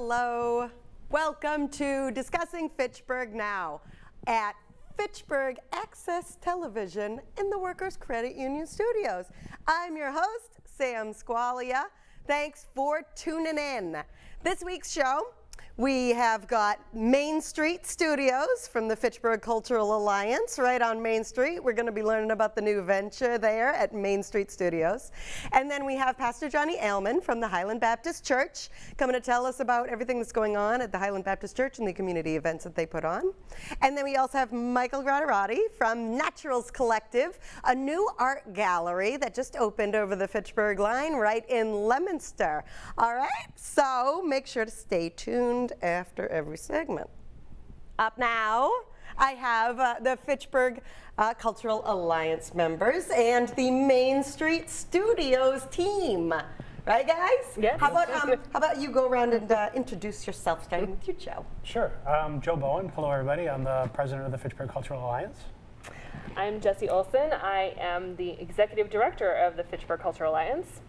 Hello. Welcome to Discussing Fitchburg Now at Fitchburg Access Television in the Workers Credit Union Studios. I'm your host, Sam Squalia. Thanks for tuning in. This week's show, we have got Main Street Studios from the Fitchburg Cultural Alliance right on Main Street. We're going to be learning about the new venture there at Main Street Studios. And then we have Pastor Johnny Ailman from the Highland Baptist Church coming to tell us about everything that's going on at the Highland Baptist Church and the community events that they put on. And then we also have Michael Graderati from Naturals Collective, a new art gallery that just opened over the Fitchburg line right in Leominster. All right, so make sure to stay tuned after every segment. Up now, I have the Fitchburg Cultural Alliance members and the Main Street Studios team. Right, guys? Yes. How about you go around and introduce yourself, starting with you, Joe? Sure. I'm Joe Bowen. Hello, everybody. I'm the president of the Fitchburg Cultural Alliance. I'm Jessie Olson. I am the executive director of the Fitchburg Cultural Alliance.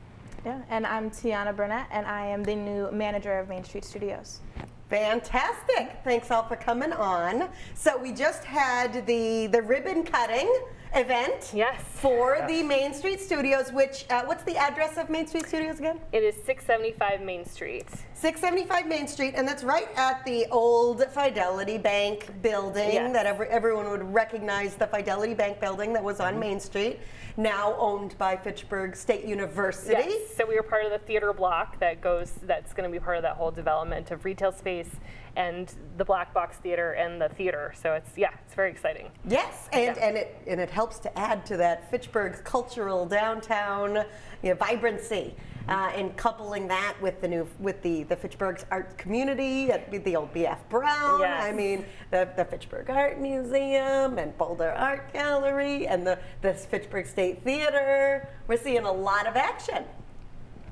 Yeah, and I'm Tiana Burnett, and I am the new manager of Main Street Studios. Fantastic. Thanks all for coming on. So we just had the ribbon cutting event for the Main Street Studios, which, what's the address of Main Street Studios again? It is 675 Main Street. 675 Main Street, and that's right at the old Fidelity Bank building that everyone would recognize, the Fidelity Bank building that was on Main Street, now owned by Fitchburg State University. Yes, so we were part of the theater block that's going to be part of that whole development of retail space and the Black Box Theater and the theater. So it's very exciting. Yes, and it helps to add to that Fitchburg cultural downtown vibrancy, and coupling that with the Fitchburg's art community at the old BF Brown. Yes. I mean the Fitchburg Art Museum and Boulder Art Gallery and the Fitchburg State Theater. We're seeing a lot of action.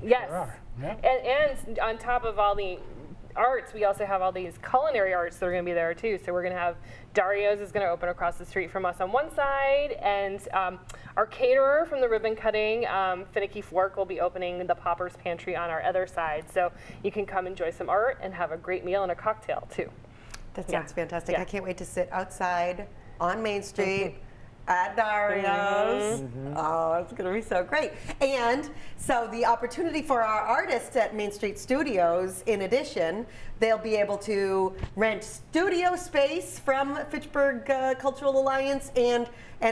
Yes, There are. Yeah. and on top of all the arts, we also have all these culinary arts that are going to be there too. So we're going to have Dario's is going to open across the street from us on one side, and our caterer from the ribbon cutting, Finicky Fork, will be opening the Popper's Pantry on our other side. So you can come enjoy some art and have a great meal and a cocktail too. That sounds fantastic. Yeah. I can't wait to sit outside on Main Street at Dario's. Oh, it's going to be so great. And so the opportunity for our artists at Main Street Studios, in addition, they'll be able to rent studio space from Fitchburg Cultural Alliance and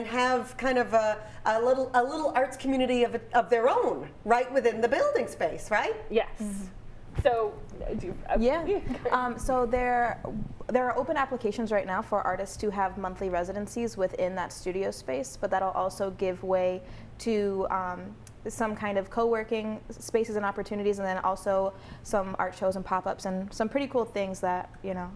have kind of a little arts community of their own right within the building space, right? Yes. So, So there are open applications right now for artists to have monthly residencies within that studio space, but that'll also give way to some kind of co-working spaces and opportunities, and then also some art shows and pop-ups and some pretty cool things that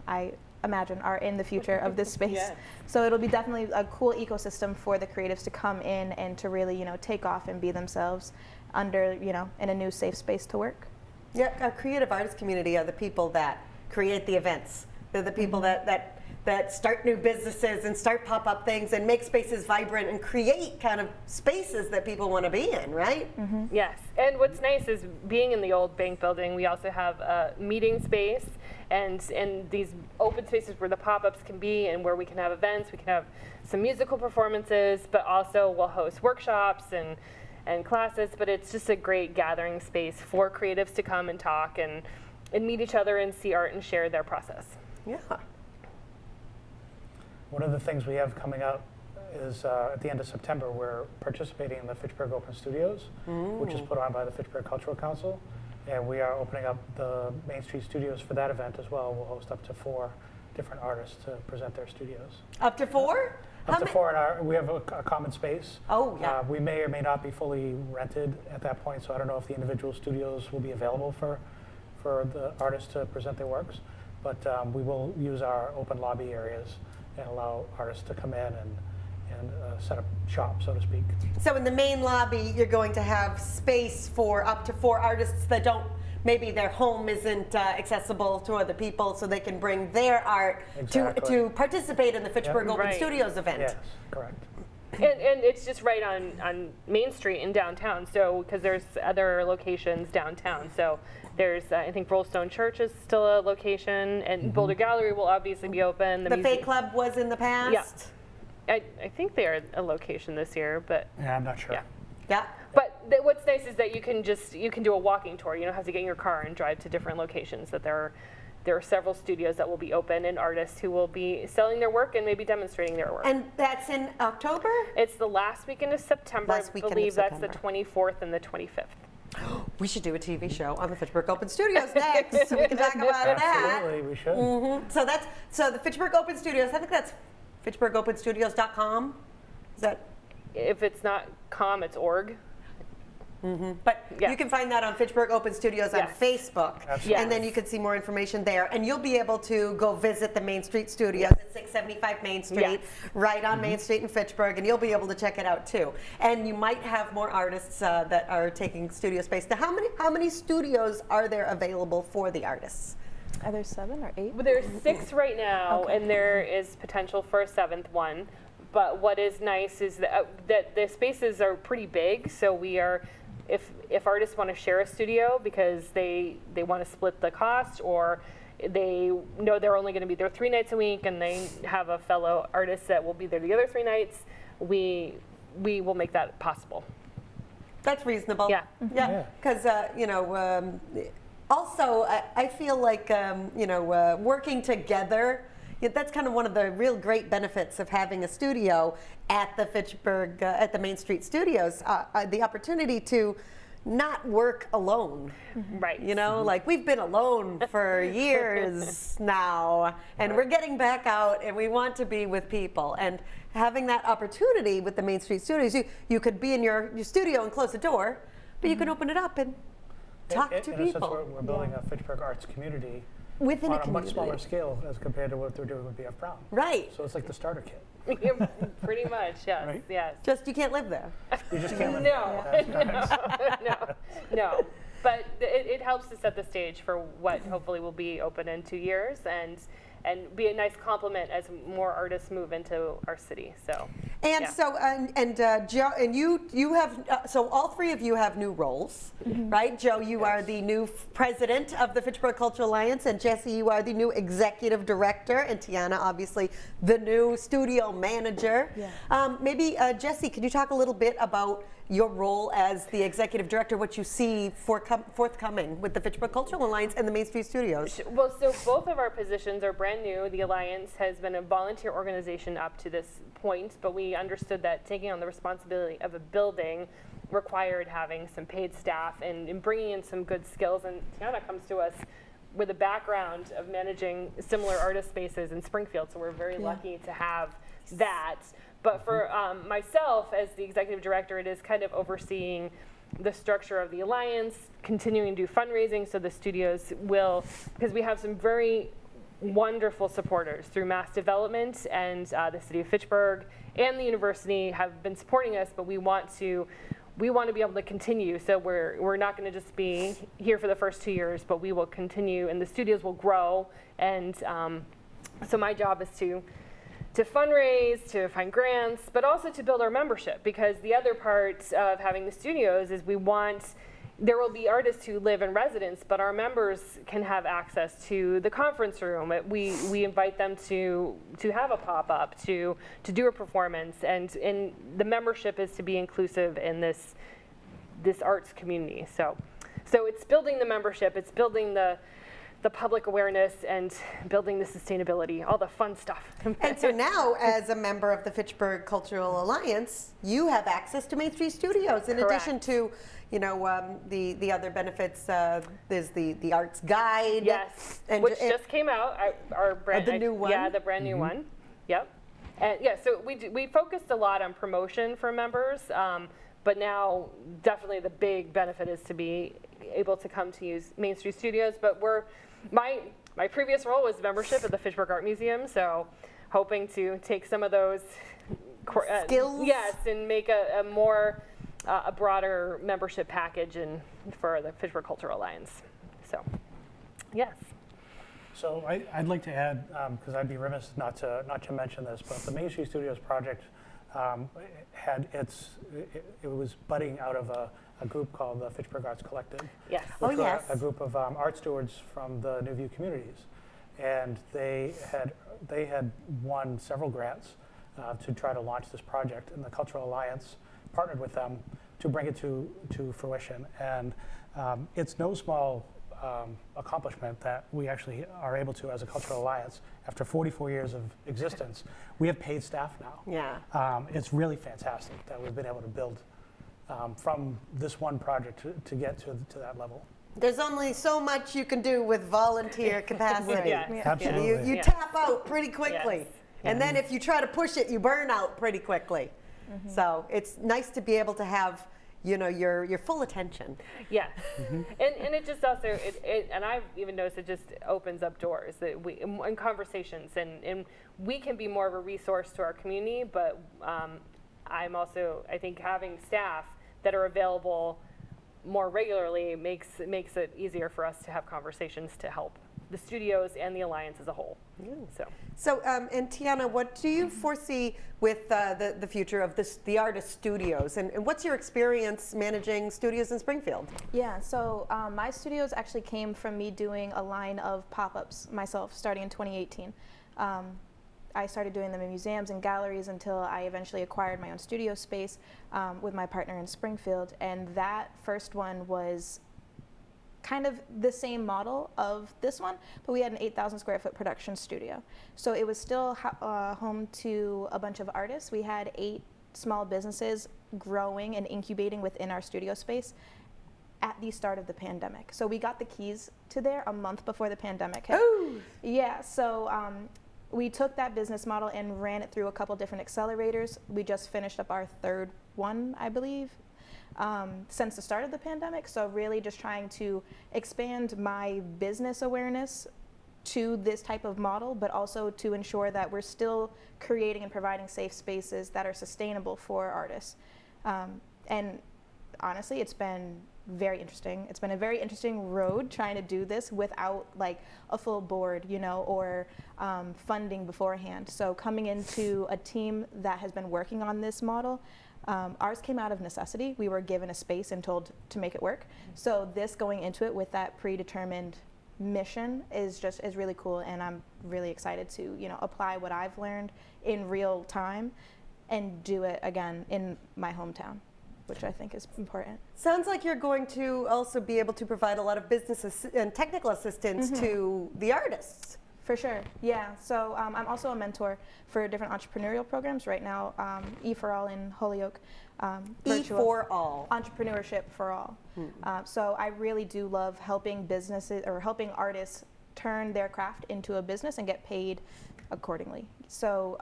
I imagine are in the future of this space. Yes. So it'll be definitely a cool ecosystem for the creatives to come in and to really take off and be themselves under in a new safe space to work. Yeah, our creative artist community are the people that create the events. They're the people that start new businesses and start pop-up things and make spaces vibrant and create kind of spaces that people want to be in, right? Yes, and what's nice is being in the old bank building, we also have a meeting space and these open spaces where the pop-ups can be and where we can have events, we can have some musical performances, but also we'll host workshops and classes, but it's just a great gathering space for creatives to come and talk and meet each other and see art and share their process. Yeah. One of the things we have coming up is at the end of September, we're participating in the Fitchburg Open Studios, which is put on by the Fitchburg Cultural Council. And we are opening up the Main Street Studios for that event as well. We'll host up to 4 different artists to present their studios. Up to 4? Up to 4, and we have a common space. Oh, yeah. We may or may not be fully rented at that point, so I don't know if the individual studios will be available for the artists to present their works. But we will use our open lobby areas and allow artists to come in and set up shop, so to speak. So in the main lobby, you're going to have space for up to 4 artists that maybe their home isn't accessible to other people, so they can bring their art to participate in the Fitchburg Open Studios event. Yes, correct. And it's just right on Main Street in downtown, so because there's other locations downtown, so There's, I think Rollstone Church is still a location, and Boulder Gallery will obviously be open. The Fay Club was in the past? I think they're a location this year, but Yeah, I'm not sure. yeah. Yeah. But what's nice is that you can do a walking tour. You don't have to get in your car and drive to different locations. That there are several studios that will be open and artists who will be selling their work and maybe demonstrating their work. And that's in October? It's the last weekend of September. Last weekend I believe of that's the September. 24th and the 25th. We should do a TV show on the Fitchburg Open Studios next. So we can talk about that. Absolutely, we should. So the Fitchburg Open Studios, I think that's fitchburgopenstudios.com. Is that? If it's not com, it's org. But Yeah. you can find that on Fitchburg Open Studios on Yes. Facebook. Absolutely. And then you can see more information there. And you'll be able to go visit the Main Street Studios at 675 Main Street, Yes. right on Main Street in Fitchburg, and you'll be able to check it out too. And you might have more artists that are taking studio space. Now, how many studios are there available for the artists? Are there 7 or 8? Well, there's 6 right now, Okay. and there is potential for a 7th one. But what is nice is that the spaces are pretty big, so we are, if artists want to share a studio because they want to split the cost, or they know they're only going to be there 3 nights a week and they have a fellow artist that will be there the other 3 nights, we will make that possible. That's reasonable. Yeah. Yeah, because, also, I feel like, working together, that's kind of one of the real great benefits of having a studio at the Fitchburg, at the Main Street Studios, the opportunity to not work alone. Right. You know, like we've been alone for years now, and we're getting back out, and we want to be with people. And having that opportunity with the Main Street Studios, you could be in your studio and close the door, but you can open it up and talk to In a sense, people we're building a Fitchburg arts community within on a a much community. smaller scale as compared to what they're doing with BF Brown. Right. So it's like the starter kit. Yeah, pretty much, yes, Right? yes. Just you can't live there. You just can't live No, there. no. But it helps to set the stage for what hopefully will be open in 2 years, and be a nice complement as more artists move into our city. So. And yeah. so, Joe, and you have, so all 3 of you have new roles, right? Joe, you are the new president of the Fitchburg Cultural Alliance, and Jesse, you are the new executive director, and Tiana, obviously, the new studio manager. Yeah. Maybe, Jesse, can you talk a little bit about your role as the executive director, what you see forthcoming with the Fitchburg Cultural Alliance and the Main Street Studios? Well, so both of our positions are brand new. The Alliance has been a volunteer organization up to this point, but we understood that taking on the responsibility of a building required having some paid staff and bringing in some good skills. And Tiana comes to us with a background of managing similar artist spaces in Springfield, so we're very lucky to have that. But for myself, as the executive director, it is kind of overseeing the structure of the Alliance, continuing to do fundraising, so the studios will, because we have some very wonderful supporters through Mass Development, and the city of Fitchburg and the university have been supporting us, but we want to be able to continue. So we're not going to just be here for the first 2 years, but we will continue, and the studios will grow. And so my job is to fundraise, to find grants, but also to build our membership, because the other part of having the studios is there will be artists who live in residence, but our members can have access to the conference room. We invite them to have a pop-up, to do a performance, and the membership is to be inclusive in this arts community. So it's building the membership, it's building the public awareness, and building the sustainability, all the fun stuff. And so now, as a member of the Fitchburg Cultural Alliance, you have access to Main Street Studios in addition to, the other benefits. There's the arts guide. Yes, and which just came out. Our brand, the new one? Yeah, the brand new one. Yep. And yeah, so we focused a lot on promotion for members, but now definitely the big benefit is to be able to come to use Main Street Studios. But my previous role was membership at the Fitchburg Art Museum, so hoping to take some of those skills, yes, and make a more a broader membership package for the Fitchburg Cultural Alliance. So, yes. So I'd like to add, because I'd be remiss not to mention this, but the Main Street Studios project it was budding out of a a group called the Fitchburg Arts Collective, Yes. Oh, which were yes. a group of art stewards from the New View communities. And they had won several grants to try to launch this project, and the Cultural Alliance partnered with them to bring it to fruition. And it's no small accomplishment that we actually are able to, as a Cultural Alliance, after 44 years of existence, we have paid staff now. Yeah. It's really fantastic that we've been able to build from this one project to get to that level. There's only so much you can do with volunteer capacity. Yes. Yeah. Absolutely. You Yes. tap out pretty quickly. Yes. And then if you try to push it, you burn out pretty quickly. So it's nice to be able to have, your full attention. Yes, and it just also and I've even noticed it just opens up doors that we in conversations, and we can be more of a resource to our community. But I think having staff that are available more regularly makes it easier for us to have conversations to help the studios and the Alliance as a whole. So, and Tiana, what do you foresee with the future of the artist studios? And what's your experience managing studios in Springfield? Yeah, so my studios actually came from me doing a line of pop-ups myself starting in 2018. I started doing them in museums and galleries until I eventually acquired my own studio space with my partner in Springfield. And that first one was kind of the same model of this one, but we had an 8,000 square foot production studio. So it was still home to a bunch of artists. We had 8 small businesses growing and incubating within our studio space at the start of the pandemic. So we got the keys to there a month before the pandemic hit. Ooh. Yeah, so we took that business model and ran it through a couple different accelerators. We just finished up our 3rd one, I believe, since the start of the pandemic. So really just trying to expand my business awareness to this type of model, but also to ensure that we're still creating and providing safe spaces that are sustainable for artists. And honestly, it's been very interesting. It's been a very interesting road trying to do this without like a full board, or funding beforehand. So coming into a team that has been working on this model, ours came out of necessity. We were given a space and told to make it work. So this going into it with that predetermined mission is really cool, and I'm really excited to apply what I've learned in real time and do it again in my hometown, which I think is important. Sounds like you're going to also be able to provide a lot of business and technical assistance to the artists. For sure, yeah. So I'm also a mentor for different entrepreneurial programs right now. E for All in Holyoke. E for All. Entrepreneurship for All. So I really do love helping businesses or helping artists turn their craft into a business and get paid accordingly. So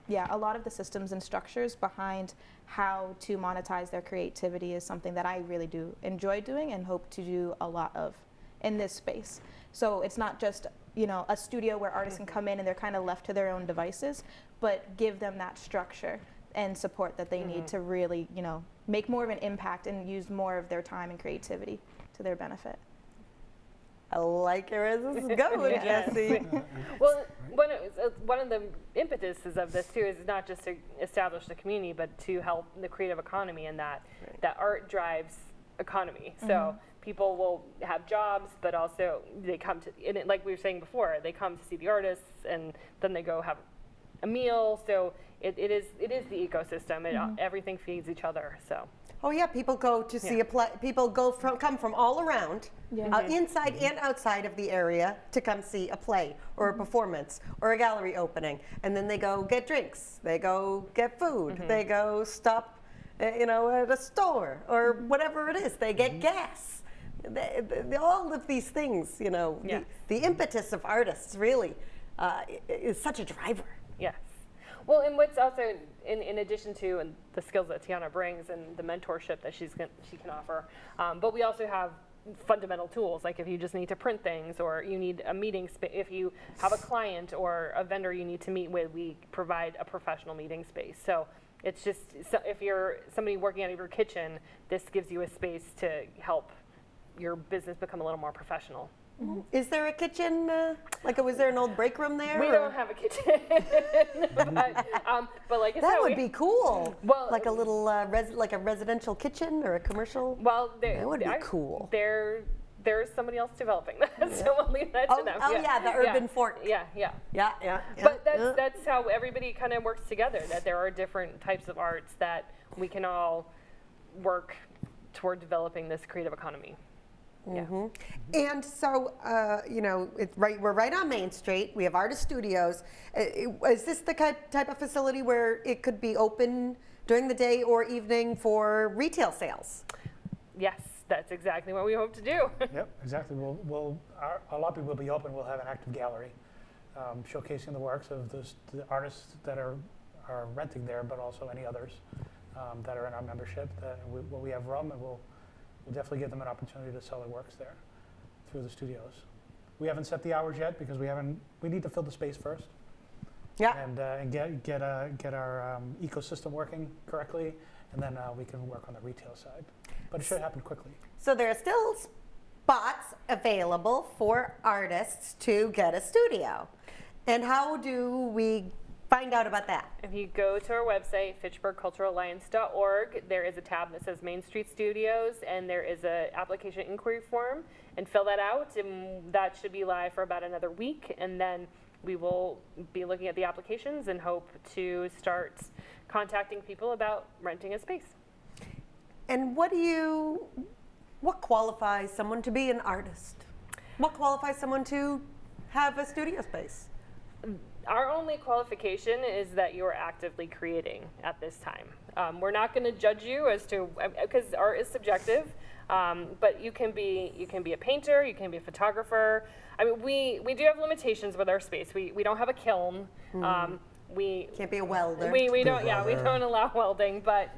yeah, a lot of the systems and structures behind how to monetize their creativity is something that I really do enjoy doing and hope to do a lot of in this space. So it's not just a studio where artists can come in and they're kind of left to their own devices, but give them that structure and support that they need to really, make more of an impact and use more of their time and creativity to their benefit. I like where this is going, Yes. Jesse. Well, one of the impetuses of this too is not just to establish the community, but to help the creative economy, and that art drives economy. So people will have jobs, but also they come to, and like we were saying before, they come to see the artists, and then they go have a meal. So it is the ecosystem. Everything feeds each other. So. Oh yeah, people go to see a play. People come from all around, inside and outside of the area, to come see a play or a performance or a gallery opening, and then they go get drinks. They go get food. They go stop, at a store or whatever it is. They get gas. All of these things, the impetus of artists really is such a driver. Yes. Well, and what's also, in addition to the skills that Tiana brings and the mentorship that she can offer, but we also have fundamental tools, like if you just need to print things or you need a meeting space, if you have a client or a vendor you need to meet with, we provide a professional meeting space. So it's just, if you're somebody working out of your kitchen, this gives you a space to help your business become a little more professional. Is there a kitchen? Was there an old break room there? We or- don't have a kitchen, but like I said, That would be cool. Well, like a little like a residential kitchen or a commercial. Well, That would be cool. There's somebody else developing that, so I'll leave that to them. The urban fork. Yeah. Yeah. But that's how everybody kind of works together. That there are different types of arts that we can all work toward developing this creative economy. Yeah. And so, we're right on Main Street. We have artist studios. Is this the type of facility where it could be open during the day or evening for retail sales? Yes, that's exactly what we hope to do. Yep, exactly. Our lobby will be open. We'll have an active gallery showcasing the works of the artists that are renting there, but also any others that are in our membership. We have room, and we'll definitely give them an opportunity to sell their works there through the studios. We haven't set the hours yet because we need to fill the space first. Yeah. And get our ecosystem working correctly, and then we can work on the retail side. But it should happen quickly. So there are still spots available for artists to get a studio. And how do we find out about that? If you go to our website, fitchburgculturalalliance.org, there is a tab that says Main Street Studios, and there is an application inquiry form, and fill that out, and that should be live for about another week, and then we will be looking at the applications and hope to start contacting people about renting a space. And what qualifies someone to be an artist? What qualifies someone to have a studio space? Our only qualification is that you are actively creating at this time. We're not going to judge you as to, because art is subjective, but you can be a painter, you can be a photographer. I mean, we do have limitations with our space. We don't have a kiln. We can't be a welder. We don't allow welding, but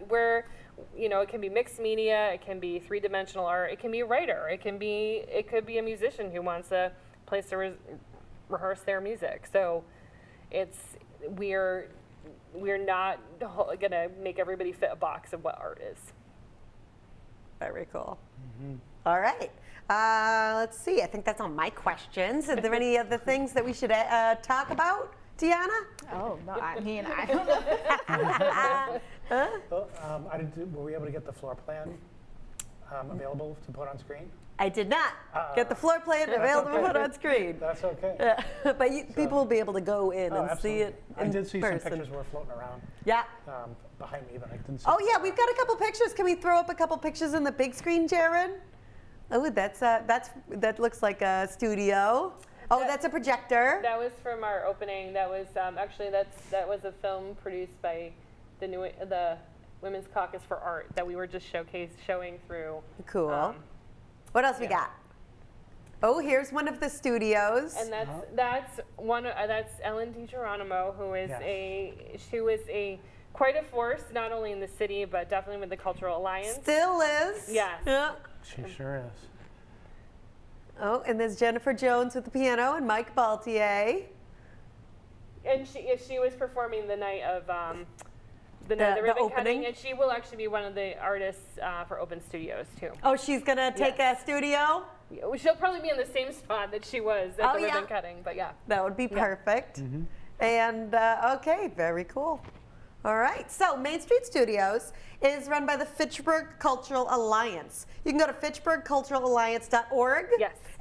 it can be mixed media, it can be three-dimensional art, it can be a writer, it could be a musician who wants a place to rehearse their music. So we're not gonna make everybody fit a box of what art is. Very cool. All right. Let's see. I think that's all my questions. Are there any other things that we should talk about, Deanna? Oh, no, I mean, I don't know. Were we able to get the floor plan available to put on screen? I did not get the floor plan available to put on screen. That's okay. But people will be able to go in and absolutely. see it in I did see person. some pictures were floating around Yeah. behind me, but I didn't see. Oh yeah, we've got a couple pictures. Can we throw up a couple pictures in the big screen, Jared? Oh, that looks like a studio. Oh, that's a projector. That was from our opening. That was that was a film produced by the Women's Caucus for Art that we were just showing through. Cool. What else we got? Oh, here's one of the studios. And that's Ellen DiGeronimo, who is quite a force, not only in the city, but definitely with the Cultural Alliance. Still is. Yes. Yeah. She sure is. Oh, and there's Jennifer Jones with the piano and Mike Baltier. And she was performing the night of the ribbon cutting, and she will actually be one of the artists for Open Studios too. Oh, she's gonna take a studio? She'll probably be in the same spot that she was at the ribbon cutting, but yeah. That would be perfect. And okay, very cool. All right, so Main Street Studios is run by the Fitchburg Cultural Alliance. You can go to fitchburgculturalalliance.org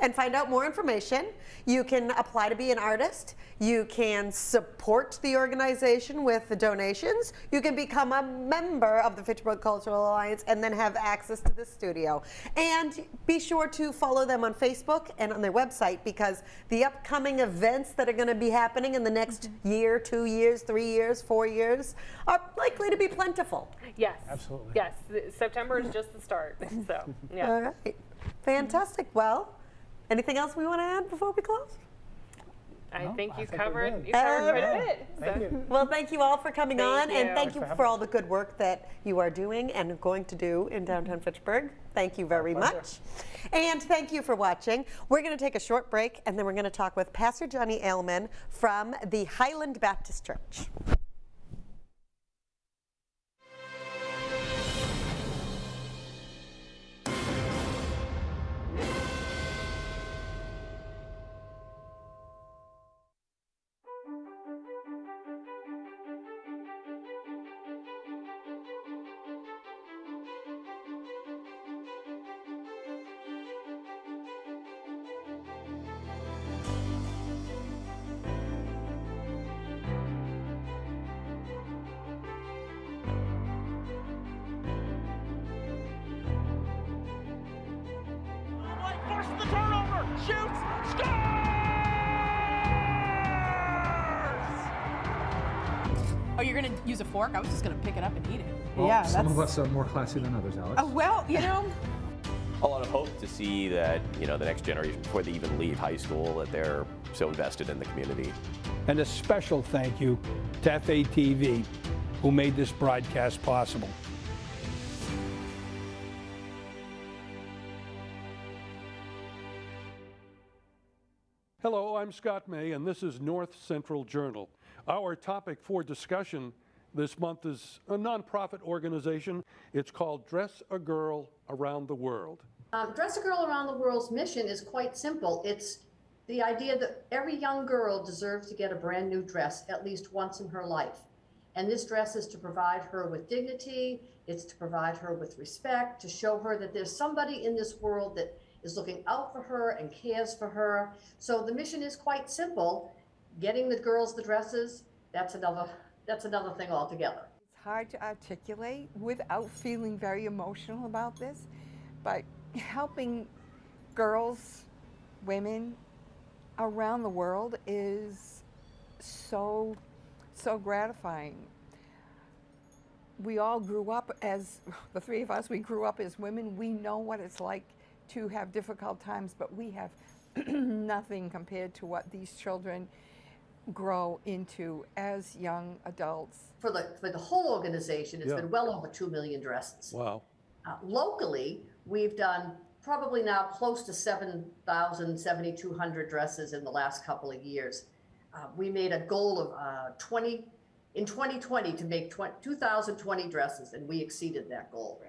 and find out more information. You can apply to be an artist. You can support the organization with the donations. You can become a member of the Fitchburg Cultural Alliance and then have access to the studio. And be sure to follow them on Facebook and on their website, because the upcoming events that are going to be happening in the next year, 2 years, 3 years, 4 years are likely to be plentiful. Yes. Absolutely. Yes. September is just the start. So, yeah. All right. Fantastic. Well, anything else we want to add before we close? I think you we're covered good. quite a bit. Thank you. Well, thank you all for coming on, and you. thank you Thanks for for having all the good work that you are doing and going to do in downtown Fitchburg. Thank you very pleasure. much. And thank you for watching. We're going to take a short break, and then we're going to talk with Pastor Johnny Ailman from the Highland Baptist Church. shoots, scores! Oh, you're gonna use a fork? I was just gonna pick it up and eat it. Well, Yeah, some of that's- us are more classy than others, Alex. Oh, well, you know. A lot of hope to see that, you know, the next generation, before they even leave high school, that they're so invested in the community. And a special thank you to FATV, who made this broadcast possible. Hello, I'm Scott May, and this is North Central Journal. Our topic for discussion this month is a nonprofit organization. It's called Dress a Girl Around the World. Dress a Girl Around the World's mission is quite simple. It's the idea that every young girl deserves to get a brand new dress at least once in her life. And this dress is to provide her with dignity, it's to provide her with respect, to show her that there's somebody in this world that is looking out for her and cares for her. So the mission is quite simple. Getting the girls the dresses, that's another thing altogether. It's hard to articulate without feeling very emotional about this, but helping girls, women around the world is so gratifying. We all grew up as, the three of us, we grew up as women. We know what it's like to have difficult times, but we have nothing compared to what these children grow into as young adults. For the whole organization, it's been well over 2 million dresses. Wow. Locally, we've done probably now close to 7,000, 7,200 dresses in the last couple of years. We made a goal of 2020 to make 2,020 dresses, and we exceeded that goal.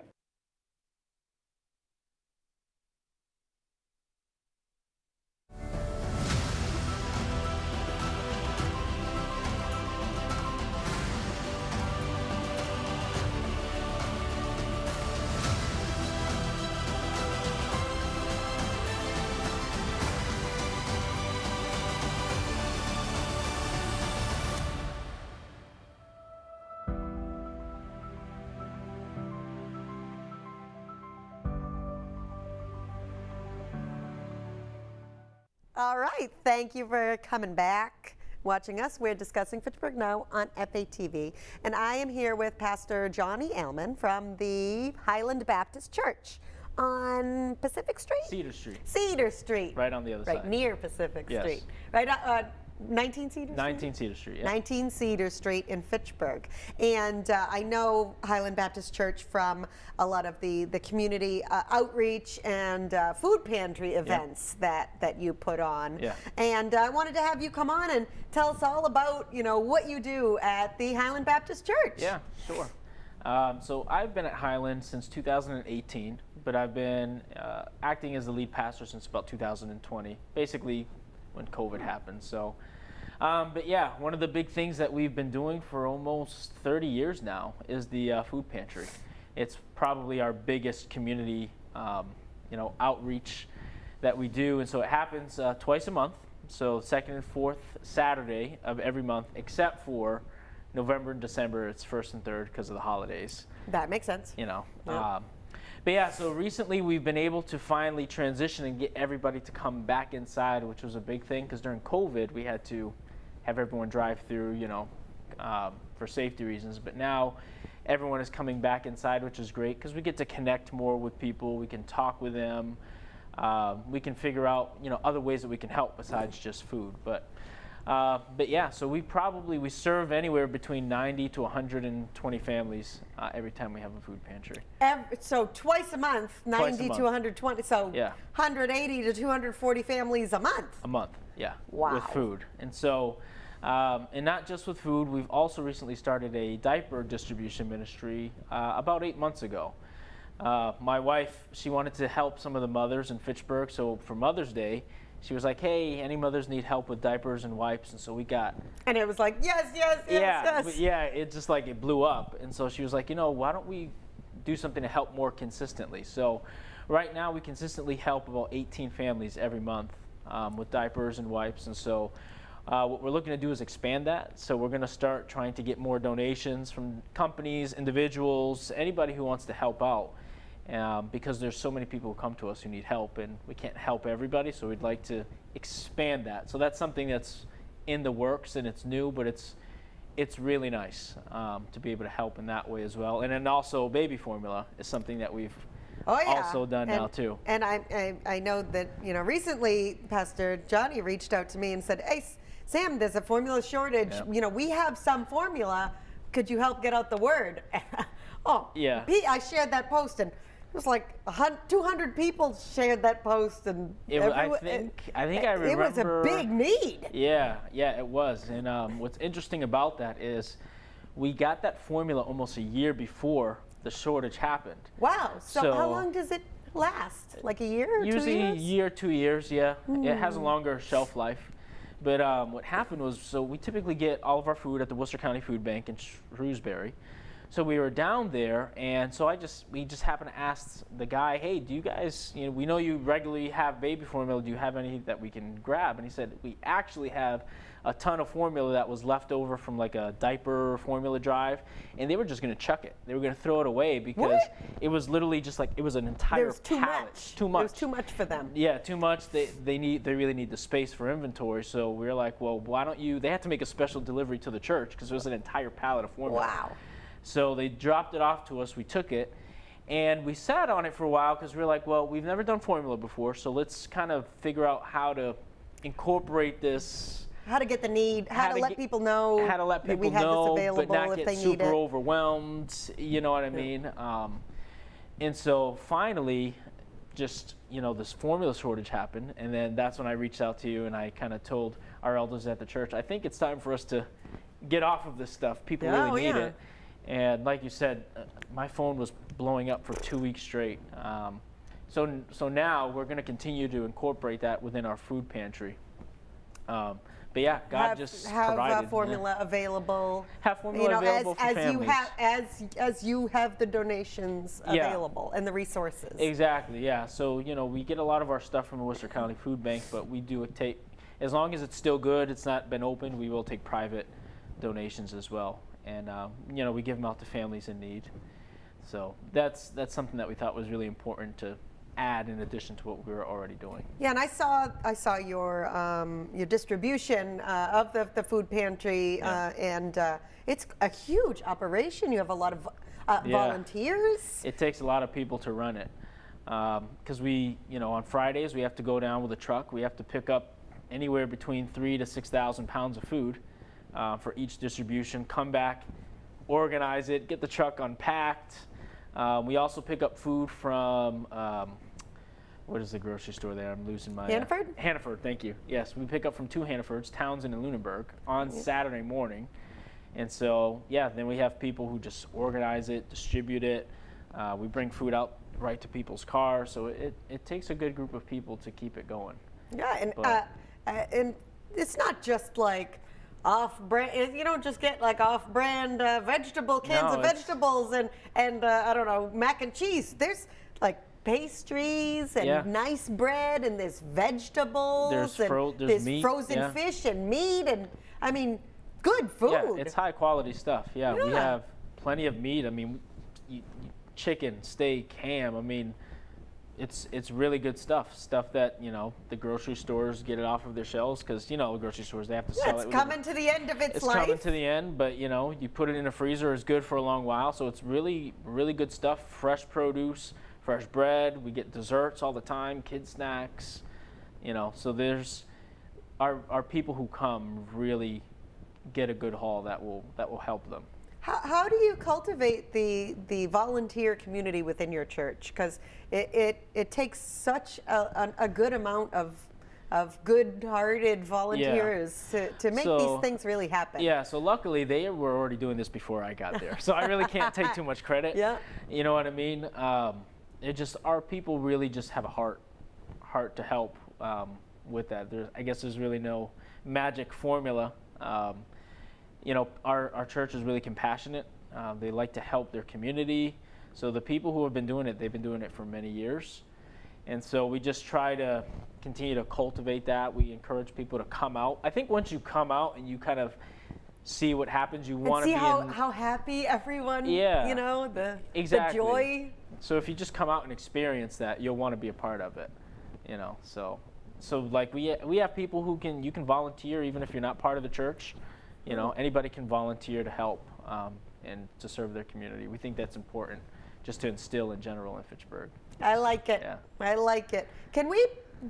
All right, thank you for coming back, watching us. We're discussing Fitchburg Now on FATV, and I am here with Pastor Johnny Ailman from the Highland Baptist Church on Pacific Street? Cedar Street. Cedar Street. Right on the other right, side. Near Pacific Yes. Street. Right, 19 Cedar Street? 19 Cedar Street, yeah. 19 Cedar Street in Fitchburg. And I know Highland Baptist Church from a lot of the community outreach and food pantry events that you put on. Yeah. And I wanted to have you come on and tell us all about, you know, what you do at the Highland Baptist Church. Yeah, sure. So I've been at Highland since 2018, but I've been acting as the lead pastor since about 2020, basically when COVID happened. So, but yeah, one of the big things that we've been doing for almost 30 years now is the food pantry. It's probably our biggest community, outreach that we do, and so it happens twice a month. So second and fourth Saturday of every month, except for November and December. It's first and third because of the holidays. That makes sense. You know. Yeah. But yeah, so recently we've been able to finally transition and get everybody to come back inside, which was a big thing because during COVID we had to have everyone drive through, for safety reasons. But now everyone is coming back inside, which is great because we get to connect more with people. We can talk with them. We can figure out, other ways that we can help besides just food. But yeah, so we serve anywhere between 90 to 120 families every time we have a food pantry. So twice a month, 90 to 120, so yeah. 180 to 240 families a month. A month, yeah. Wow. With food. And so, and not just with food, we've also recently started a diaper distribution ministry about 8 months ago. My wife, she wanted to help some of the mothers in Fitchburg, so for Mother's Day, she was like, hey, any mothers need help with diapers and wipes? And so we got... And it was like, yes. Yeah, it just like, it blew up. And so she was like, why don't we do something to help more consistently? So right now we consistently help about 18 families every month with diapers and wipes. And so what we're looking to do is expand that. So we're going to start trying to get more donations from companies, individuals, anybody who wants to help out. because there's so many people who come to us who need help, and we can't help everybody, so we'd like to expand that. So that's something that's in the works, and it's new, but it's really nice to be able to help in that way as well. And then also baby formula is something that we've also done now too. And I know that, recently Pastor Johnny reached out to me and said, hey, Sam, there's a formula shortage. Yep. We have some formula. Could you help get out the word? Yeah. I shared that post, and it was like 200 people shared that post, and I think I remember. It was a big need. Yeah, it was. And what's interesting about that is we got that formula almost a year before the shortage happened. Wow. So how long does it last? Like a year or 2 years? Usually a year, 2 years, yeah. It has a longer shelf life. But what happened was, so we typically get all of our food at the Worcester County Food Bank in Shrewsbury. So we were down there, and so we just happened to ask the guy, hey, do you guys, we know you regularly have baby formula, do you have any that we can grab? And he said, we actually have a ton of formula that was left over from like a diaper formula drive, and they were just going to chuck it. They were going to throw it away because it was literally just like, it was an entire pallet. Too much. It was too much for them. Yeah, too much. They really need the space for inventory. So we were like, well, why don't you, they had to make a special delivery to the church because it was an entire pallet of formula. Wow. So they dropped it off to us, we took it, and we sat on it for a while because we were like, well, we've never done formula before, so let's kind of figure out how to incorporate this. How to get the need, how to let people know that we have this available but not if get they need super it. overwhelmed, you know what I mean? And so finally, just, this formula shortage happened, and then that's when I reached out to you and I kind of told our elders at the church, I think it's time for us to get off of this stuff. People really need it. And like you said, my phone was blowing up for 2 weeks straight. So now we're going to continue to incorporate that within our food pantry. But yeah, God just provided. Have formula available. Have formula available for families. As you have the donations available and the resources. Exactly, yeah. So, we get a lot of our stuff from the Worcester County Food Bank, but we do take, as long as it's still good, it's not been opened, we will take private donations as well. And we give them out to families in need. So that's something that we thought was really important to add in addition to what we were already doing. Yeah, and I saw your distribution of the food pantry, and it's a huge operation. You have a lot of volunteers. It takes a lot of people to run it because we, on Fridays we have to go down with a truck. We have to pick up anywhere between 3,000 to 6,000 pounds of food. For each distribution, come back, organize it, get the truck unpacked. We also pick up food from, what is the grocery store there? I'm losing my... Hannaford? Hannaford, thank you. Yes, we pick up from 2 Hannafords, Townsend and Lunenburg, on Saturday morning. And so, then we have people who just organize it, distribute it. We bring food out right to people's cars. So it takes a good group of people to keep it going. Yeah, and it's not just like off-brand. You don't just get like off-brand cans of vegetables and I don't know, mac and cheese. There's like pastries and nice bread, and there's vegetables, there's meat, frozen fish and meat, and I mean, good food. Yeah, it's high quality stuff. Yeah, we have plenty of meat. I mean, chicken, steak, ham. I mean, it's really good stuff. Stuff that the grocery stores get it off of their shelves because the grocery stores, they have to sell it. It's coming to the end of its life. It's coming to the end, but you put it in a freezer, it's good for a long while. So it's really, really good stuff. Fresh produce, fresh bread. We get desserts all the time, kid snacks. So there's our people who come really get a good haul that will help them. How do you cultivate the volunteer community within your church? Because it takes such a good amount of good-hearted volunteers to make these things really happen. Yeah, so luckily they were already doing this before I got there. So I really can't take too much credit. Yeah. You know what I mean? Our people really just have a heart to help with that. I guess there's really no magic formula. Our church is really compassionate. They like to help their community. So the people who have been doing it, they've been doing it for many years. And so we just try to continue to cultivate that. We encourage people to come out. I think once you come out and you kind of see what happens, you want to be how happy everyone, the exactly. joy. So if you just come out and experience that, you'll want to be a part of it, you know. So like we have people who you can volunteer even if you're not part of the church. You know, anybody can volunteer to help and to serve their community. We think that's important just to instill in general in Fitchburg. I like it. Yeah. I like it.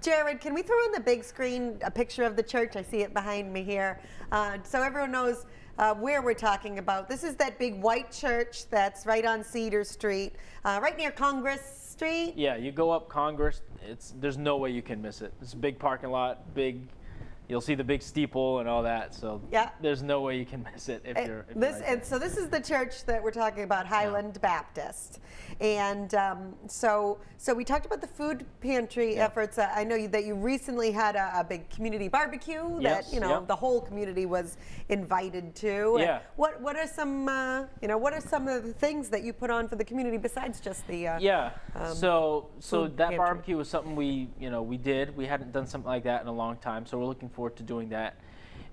Jared, can we throw on the big screen a picture of the church? I see it behind me here. So everyone knows where we're talking about. This is that big white church that's right on Cedar Street, right near Congress Street. Yeah, you go up Congress, there's no way you can miss it. It's a big parking lot, you'll see the big steeple and all that, so yeah. There's no way you can miss it if you're So this is the church that we're talking about, Highland Baptist. And so we talked about the food pantry efforts. I know that you recently had a big community barbecue that the whole community was invited to. Yeah. What are some what are some of the things that you put on for the community besides just the so that pantry? Barbecue was something we did. We hadn't done something like that in a long time, so we're looking forward to doing that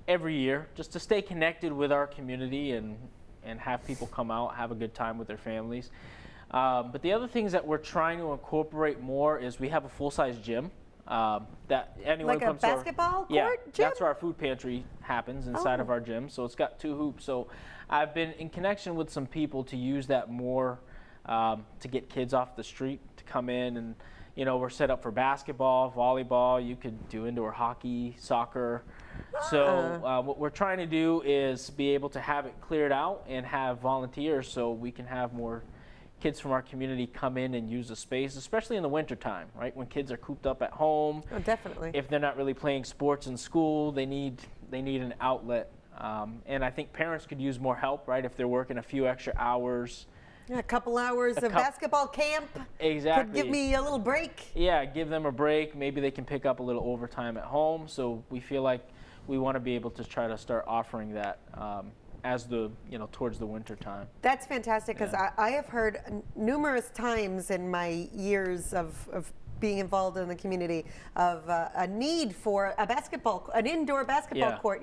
every year just to stay connected with our community and have people come out, have a good time with their families. But the other things that we're trying to incorporate more is we have a full-size gym that anyone like comes a basketball to. Court gym? That's where our food pantry happens inside of our gym. So it's got 2 hoops. So I've been in connection with some people to use that more to get kids off the street to come in and we're set up for basketball, volleyball. You could do indoor hockey, soccer. So what we're trying to do is be able to have it cleared out and have volunteers so we can have more kids from our community come in and use the space, especially in the wintertime, right? When kids are cooped up at home. Oh, definitely. If they're not really playing sports in school, they need an outlet. And I think parents could use more help, right? If they're working a few extra hours. Yeah, a couple hours of basketball camp. Exactly. Could give me a little break. Yeah, give them a break. Maybe they can pick up a little overtime at home. So we feel like we want to be able to try to start offering that as towards the winter time. That's fantastic because I have heard numerous times in my years of being involved in the community of a need for an indoor basketball court.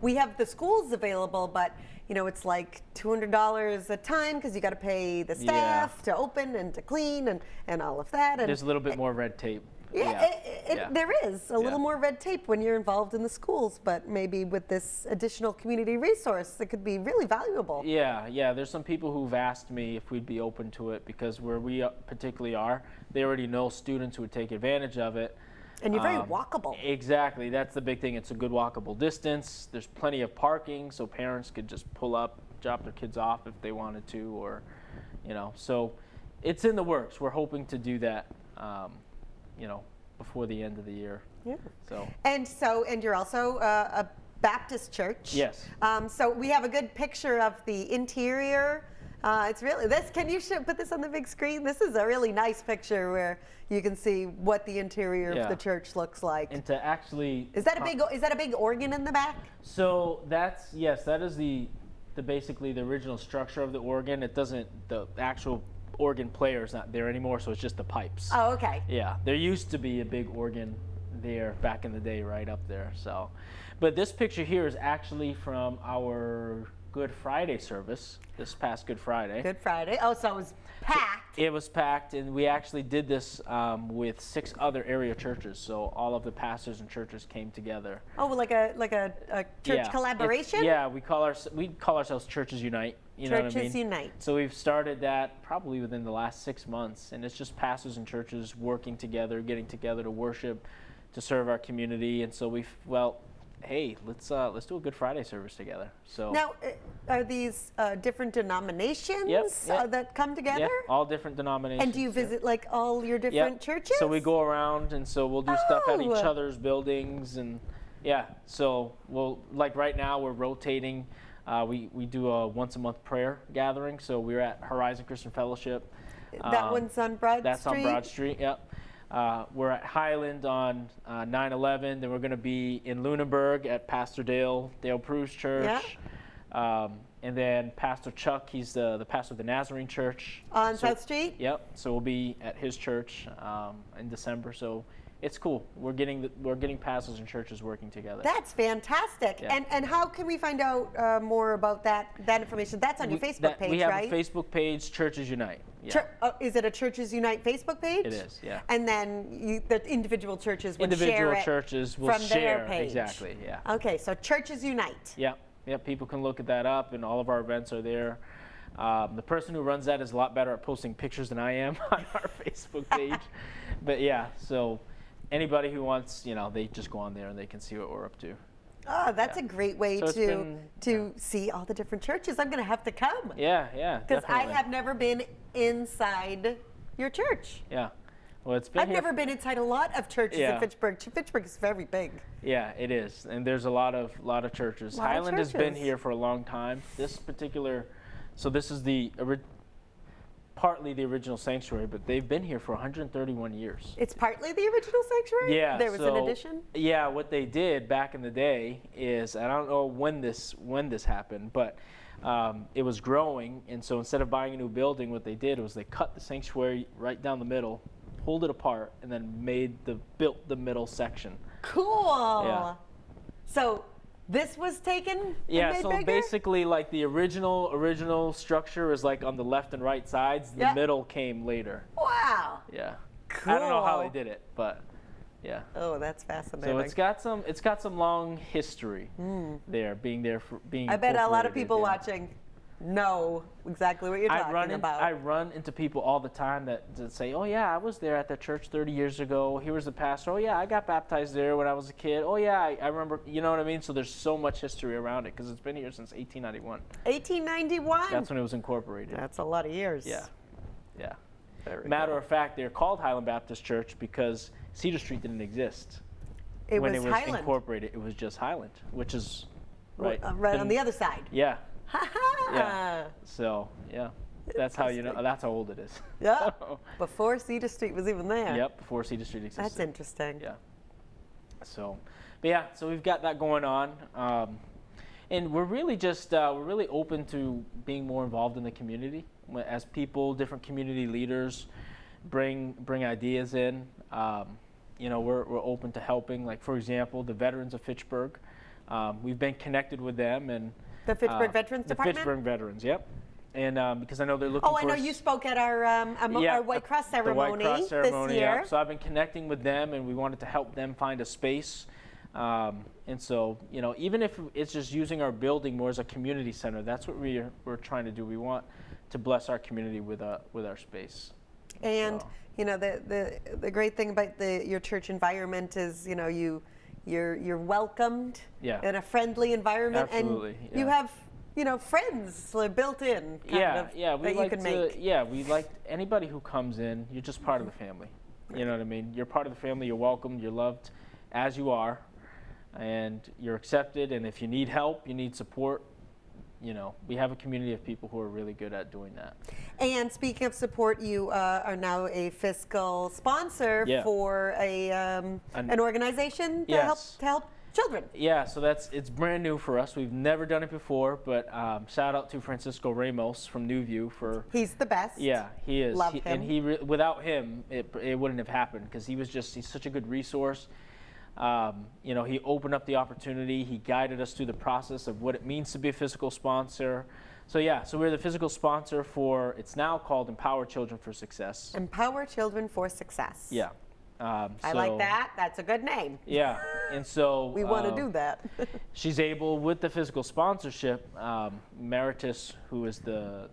We have the schools available, but it's like $200 a time because you got to pay the staff to open and to clean and all of that. And there's a little bit more red tape. There is a little more red tape when you're involved in the schools, but maybe with this additional community resource, it could be really valuable. Yeah. There's some people who've asked me if we'd be open to it because where we particularly are, they already know students who would take advantage of it. And you're very walkable. Exactly. That's the big thing. It's a good walkable distance. There's plenty of parking, so parents could just pull up, drop their kids off if they wanted to, or, So it's in the works. We're hoping to do that, before the end of the year. Yeah. So. And you're also a Baptist church. Yes. So we have a good picture of the interior. It's really Can you put this on the big screen? This is a really nice picture where you can see what the interior of the church looks like. And to actually is that a big organ in the back? So that is the basically the original structure of the organ. The actual organ player is not there anymore, so it's just the pipes. Oh, okay. Yeah, there used to be a big organ there back in the day, right up there. So, but this picture here is actually from our Good Friday service, this past Good Friday. Good Friday. Oh, so it was packed. It was packed, and we actually did this with 6 other area churches. So all of the pastors and churches came together. Oh, like a church collaboration? We call ourselves Churches Unite. You know what I mean? Churches Unite. So we've started that probably within the last 6 months, and it's just pastors and churches working together, getting together to worship, to serve our community, and so hey, let's do a Good Friday service together. So now, are these different denominations that come together? Yeah, all different denominations. And do you visit like all your different churches? So we go around, and so we'll do stuff at each other's buildings, and so like right now we're rotating. We do a once a month prayer gathering. So we're at Horizon Christian Fellowship. That one's on Broad Street? That's on Broad Street, yep. We're at Highland on 9/11. Then we're going to be in Lunenburg at Pastor Dale Prew's church. Yeah. And then Pastor Chuck, he's the pastor of the Nazarene Church. On South Street? Yep. So we'll be at his church in December. So it's cool. We're getting pastors and churches working together. That's fantastic. Yeah. And how can we find out more about that information? That's on your Facebook page, we have right? a Facebook page, Churches Unite. Yeah. Is it a Churches Unite Facebook page? It is, yeah. And then the individual churches would Individual share it churches will from share, their page. exactly, yeah. Okay, so Churches Unite. Yeah, yeah. People can look at that up, and all of our events are there. The person who runs that is a lot better at posting pictures than I am on our Facebook page. But yeah, so anybody who wants, they just go on there and they can see what we're up to. Oh, that's a great way So to see all the different churches. I'm going to have to come. Yeah, Because I definitely. have never been inside your church. Yeah. Well, it's been I've never been inside a lot of churches in Fitchburg. Fitchburg is very big. Yeah, it is, and there's a lot of churches. Highland has been churches. here for a long time. This is partly the original sanctuary, but they've been here for 131 years. It's partly the original sanctuary? Yeah. There was an addition? Yeah, what they did back in the day is, I don't know when this happened, but it was growing, and so instead of buying a new building, what they did was they cut the sanctuary right down the middle, pulled it apart, and then built the middle section. Cool. Yeah. So this was taken and Yeah, made so bigger? basically like the original structure is like on the left and right sides. The middle came later. Wow. Yeah. Cool. I don't know how they did it, but yeah. Oh, that's fascinating. So it's got some long history there, being I bet a lot of incorporated, people yeah. watching know exactly what you're talking about. I run into people all the time that say, "Oh yeah, I was there at the church 30 years ago. Here was the pastor. Oh yeah, I got baptized there when I was a kid. Oh yeah, I remember." You know what I mean? So there's so much history around it because it's been here since 1891. 1891? That's when it was incorporated. That's a lot of years. Yeah, yeah. Very Matter cool. of fact, they're called Highland Baptist Church because Cedar Street didn't exist It when was it was Highland. incorporated. It was just Highland, which is right Right on the other side. Yeah. Ha ha. Yeah. So yeah, that's how you know. That's how old it is. Yeah. Before Cedar Street was even there. Yep. Before Cedar Street existed. That's interesting. Yeah. So, but yeah, so we've got that going on, and we're really just we're really open to being more involved in the community as people, different community leaders, bring ideas in. We're open to helping. Like for example, the veterans of Fitchburg. We've been connected with them and. The Fitchburg Veterans Department? The Fitchburg Veterans, yep. And because I know they're looking Oh, for... I know you spoke at our White Cross ceremony, the White Cross ceremony this year. Yeah. So I've been connecting with them, and we wanted to help them find a space. And so, even if it's just using our building more as a community center, that's what we're trying to do. We want to bless our community with our space. And, the great thing about your church environment is, you're welcomed in a friendly environment. Absolutely, and you have, friends built in We that like you can make. Yeah, we like anybody who comes in, you're just part of the family. You know what I mean? You're part of the family, you're welcomed, you're loved as you are, and you're accepted, and if you need help, you need support, we have a community of people who are really good at doing that. And speaking of support, you are now a fiscal sponsor for an organization to help children. Yeah, so it's brand new for us. We've never done it before, but shout out to Francisco Ramos from Newview for. He's the best. Yeah, he is. Love him. And without him, it wouldn't have happened because he's such a good resource. He opened up the opportunity. He guided us through the process of what it means to be a fiscal sponsor. So we're the fiscal sponsor for, it's now called Empower Children for Success. Empower Children for Success. Yeah. I like that. That's a good name. Yeah. And so we want to do that. She's able, with the fiscal sponsorship, Meritus, who is the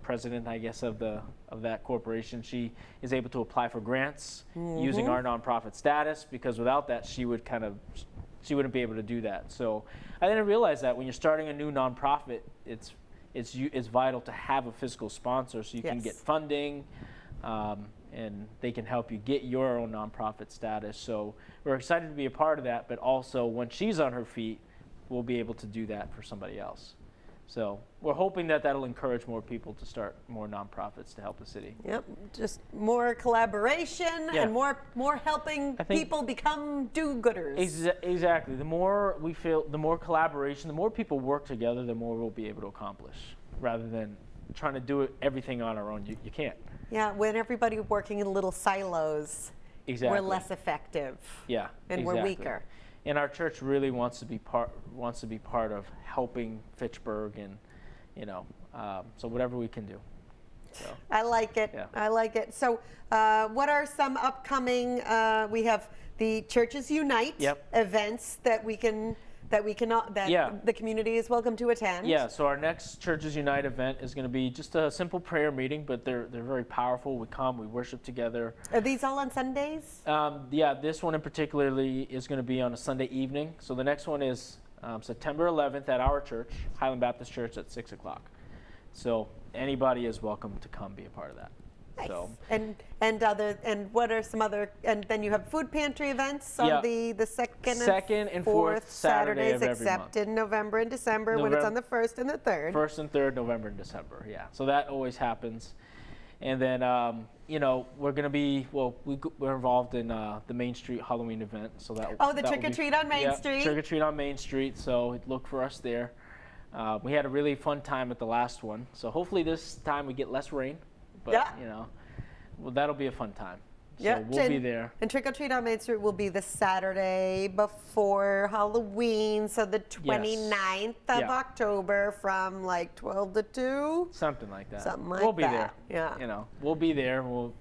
president, I guess, of that corporation, she is able to apply for grants using our nonprofit status, because without that, she wouldn't be able to do that. So I didn't realize that when you're starting a new nonprofit, it's vital to have a fiscal sponsor so you can get funding, and they can help you get your own nonprofit status. So we're excited to be a part of that, but also when she's on her feet, we'll be able to do that for somebody else. So we're hoping that that'll encourage more people to start more nonprofits to help the city. Yep, just more collaboration and more helping people become do-gooders. Exactly. The more we feel, the more collaboration, the more people work together, the more we'll be able to accomplish. Rather than trying to do everything on our own, you can't. Yeah, when everybody working in little silos, Exactly. we're less effective. Yeah, And we're weaker. And our church really wants to be part of helping Fitchburg, and so whatever we can do. So, I like it. Yeah. I like it. So, what are some upcoming? We have the Churches Unite events that the community is welcome to attend. Yeah. So our next Churches Unite event is going to be just a simple prayer meeting, but they're very powerful. We come, we worship together. Are these all on Sundays? Yeah. This one in particularly is going to be on a Sunday evening. So the next one is September 11th at our church, Highland Baptist Church, at 6 o'clock. So anybody is welcome to come be a part of that. Nice. So, and what are some other? And then you have food pantry events on the second and fourth Saturday of every except month. in November and December when it's on the 1st and the 3rd. 1st and 3rd November and December. Yeah. So that always happens. And then we're going to be we're involved in the Main Street Halloween event. So that the trick or treat on Main Street. Trick or treat on Main Street. So look for us there. We had a really fun time at the last one. So hopefully this time we get less rain. But, that'll be a fun time. So we'll be there. And Trick or Treat on Main Street will be the Saturday before Halloween, so the 29th of October from like 12 to 2. Something like that. Something like we'll be that. there. Yeah. We'll be there. We'll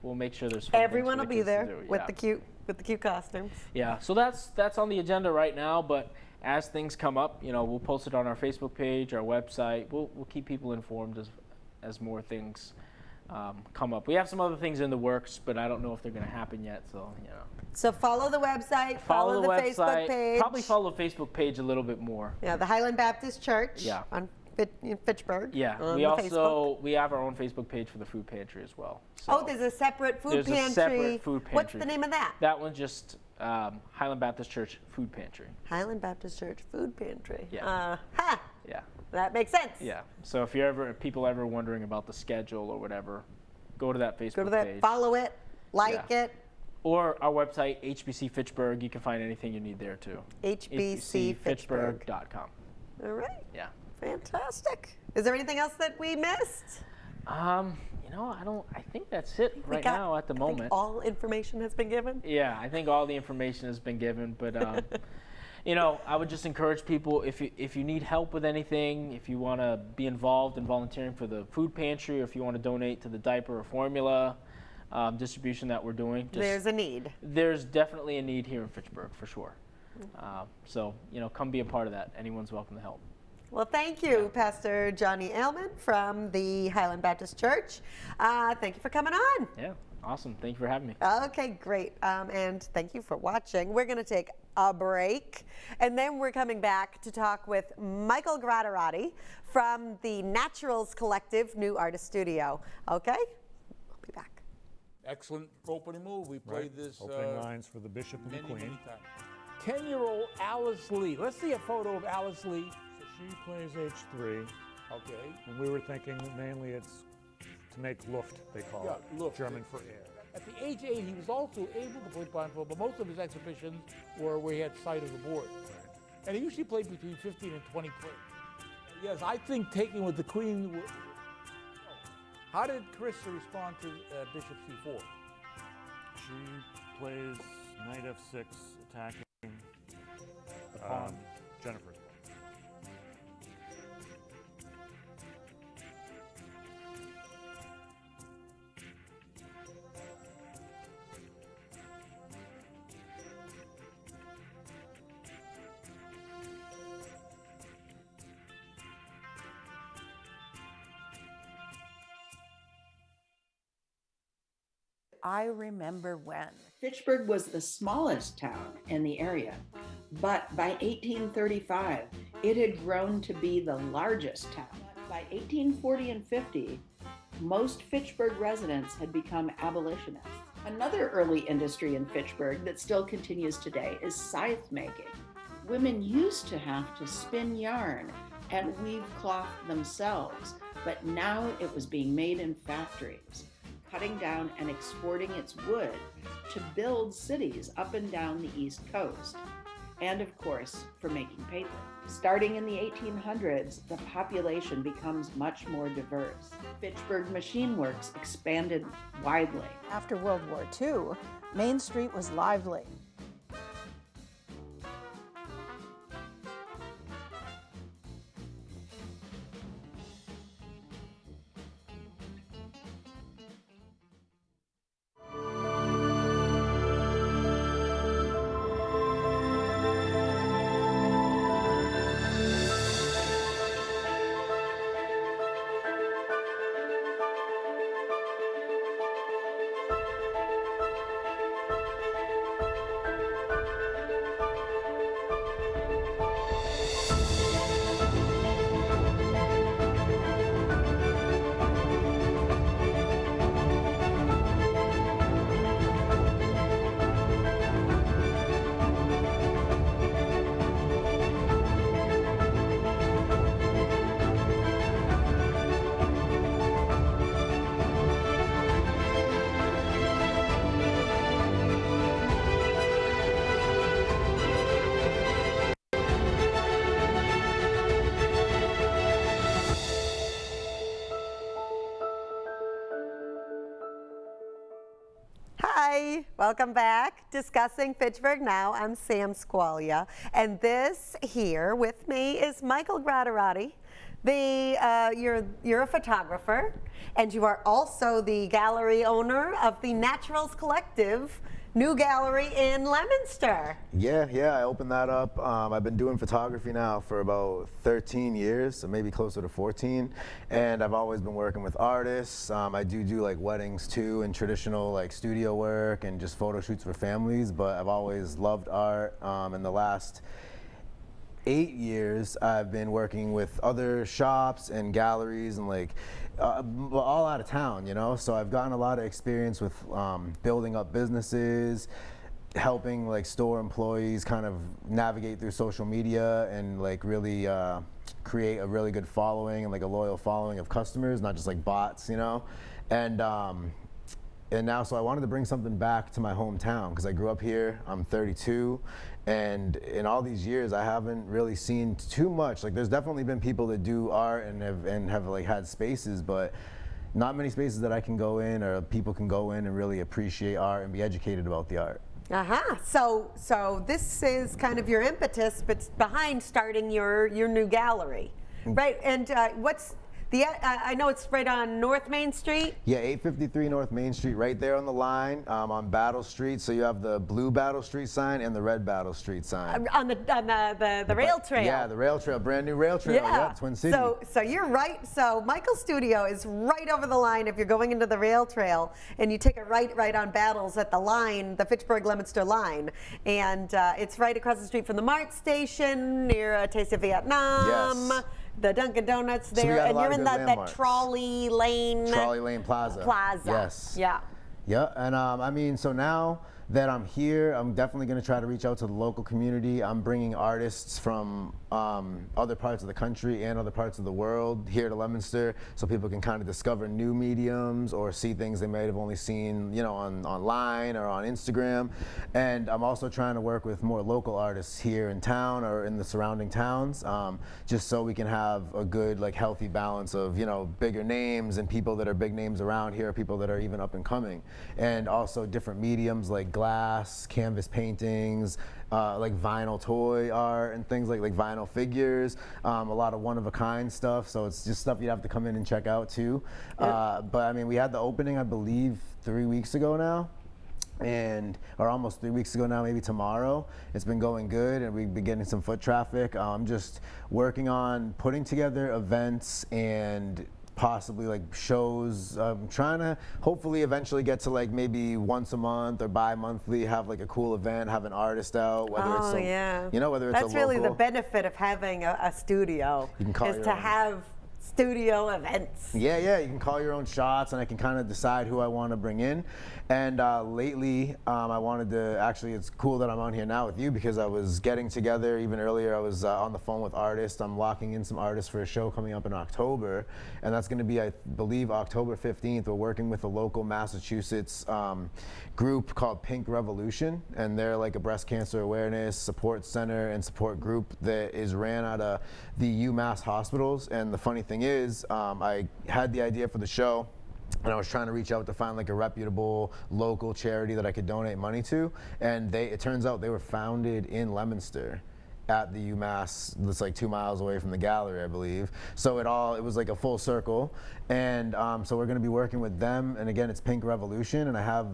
make sure there's fun Everyone will things for the be kids there to do. with the cute costumes. Yeah. So that's on the agenda right now, but as things come up, we'll post it on our Facebook page, our website. We'll keep people informed as more things come up. We have some other things in the works, but I don't know if they're going to happen yet. So follow the website, follow the website, Facebook page. Probably follow the Facebook page a little bit more. Yeah, the Highland Baptist Church in Fitchburg. Yeah, we have our own Facebook page for the food pantry as well. So there's a separate food pantry. There's a separate food pantry. What's the name of that? That one's just Highland Baptist Church Food Pantry. Highland Baptist Church Food Pantry. Yeah. Yeah. That makes sense. Yeah. So if people ever wondering about the schedule or whatever, go to that Facebook page. Follow it, like it. Or our website, HBC Fitchburg. You can find anything you need there too. HBCFitchburg.com. All right. Yeah. Fantastic. Is there anything else that we missed? I think that's it now at the moment. All information has been given? Yeah, I think all the information has been given, but I would just encourage people, if you need help with anything, if you want to be involved in volunteering for the food pantry, or if you want to donate to the diaper or formula distribution that we're doing. There's a need. There's definitely a need here in Fitchburg, for sure. So come be a part of that. Anyone's welcome to help. Well, thank you, Pastor Johnny Ailman from the Highland Baptist Church. Thank you for coming on. Yeah, awesome. Thank you for having me. Okay, great. And thank you for watching. We're going to take a break, and then we're coming back to talk with Michael Graterati from the Naturals Collective New Artist Studio. Okay? I'll be back. Excellent opening move. We played this. Opening lines for the Bishop and the Queen. 10-year-old Alice Lee. Let's see a photo of Alice Lee. She plays age 3. Okay. And we were thinking that mainly it's to make Luft, they call it. Luft. German for air. At the age 8, he was also able to play blindfold, but most of his exhibitions were where he had sight of the board. Right. And he usually played between 15 and 20 players. Yes, I think taking with the Queen. How did Carissa respond to Bishop C4? She plays Knight F6, attacking Jennifer's. I remember when. Fitchburg was the smallest town in the area, but by 1835, it had grown to be the largest town. By 1840 and 50, most Fitchburg residents had become abolitionists. Another early industry in Fitchburg that still continues today is scythe making. Women used to have to spin yarn and weave cloth themselves, but now it was being made in factories, cutting down and exporting its wood to build cities up and down the East Coast. and of course, for making paper. Starting in the 1800s, the population becomes much more diverse. Fitchburg Machine Works expanded widely. After World War II, Main Street was lively. Hi, welcome back. Discussing Fitchburg Now. I'm Sam Squalia, and this here with me is Michael Gradarati. You're a photographer, and you are also the gallery owner of the Naturals Collective new gallery in Leominster. Yeah, I opened that up. I've been doing photography now for about 13 years, so maybe closer to 14. And I've always been working with artists. I do like weddings too, and traditional like studio work and just photo shoots for families. But I've always loved art. In the last 8 years, I've been working with other shops and galleries and like all out of town, you know? So I've gotten a lot of experience with building up businesses, helping like store employees kind of navigate through social media and like really create a really good following and like a loyal following of customers, not just like bots, you know? And now, so I wanted to bring something back to my hometown because I grew up here. I'm 32, and in all these years, I haven't really seen too much. Like, there's definitely been people that do art and have like had spaces, but not many spaces that I can go in or people can go in and really appreciate art and be educated about the art. So this is kind of your impetus, but behind starting your new gallery, right? And what's I know it's right on North Main Street. Yeah, 853 North Main Street, right there on the line, on Battle Street. So you have the blue Battle Street sign and the red Battle Street sign. On the rail trail. Yeah, the rail trail, brand new rail trail. Yeah, Twin City. So you're right. So Michael's studio is right over the line if you're going into the rail trail, and you take a right on Battles at the line, the Fitchburg-Leominster line, and it's right across the street from the MART station near Taste of Vietnam. Yes. The Dunkin' Donuts there, so and you're in that Trolley Lane. Trolley Lane Plaza. Yes. Yeah. Yeah, and I mean, so now that I'm here, I'm definitely going to try to reach out to the local community. I'm bringing artists from other parts of the country and other parts of the world here to Leominster, so people can kind of discover new mediums or see things they might have only seen, you know, online or on Instagram. And I'm also trying to work with more local artists here in town or in the surrounding towns, just so we can have a good, like, healthy balance of, you know, bigger names and people that are big names around here, people that are even up and coming, and also different mediums like glass, canvas paintings, like vinyl toy art and things like vinyl figures, a lot of one-of-a-kind stuff. So it's just stuff you'd have to come in and check out too. But I mean, we had the opening, I believe, 3 weeks ago now. Or almost 3 weeks ago now, maybe tomorrow. It's been going good, and we've been getting some foot traffic. I'm just working on putting together events and possibly like shows. I'm trying to hopefully eventually get to like maybe once a month or bi-monthly have like a cool event, have an artist out, whether it's you know, whether it's that's a really local. the benefit of having a studio, You can call is your to own. have studio events. Yeah, you can call your own shots, and I can kind of decide who I want to bring in. And lately, I wanted to, actually, it's cool that I'm on here now with you, because I was getting together even earlier. I was on the phone with artists. I'm locking in some artists for a show coming up in October, and that's going to be, I believe, October 15th. We're working with a local Massachusetts group called Pink Revolution, and they're like a breast cancer awareness support center and support group that is ran out of the UMass hospitals. And the funny thing is, I had the idea for the show, and I was trying to reach out to find like a reputable local charity that I could donate money to, and it turns out they were founded in Leominster at the UMass, that's like 2 miles away from the gallery, I believe. So it was like a full circle. And so we're gonna be working with them, and again, it's Pink Revolution, and I have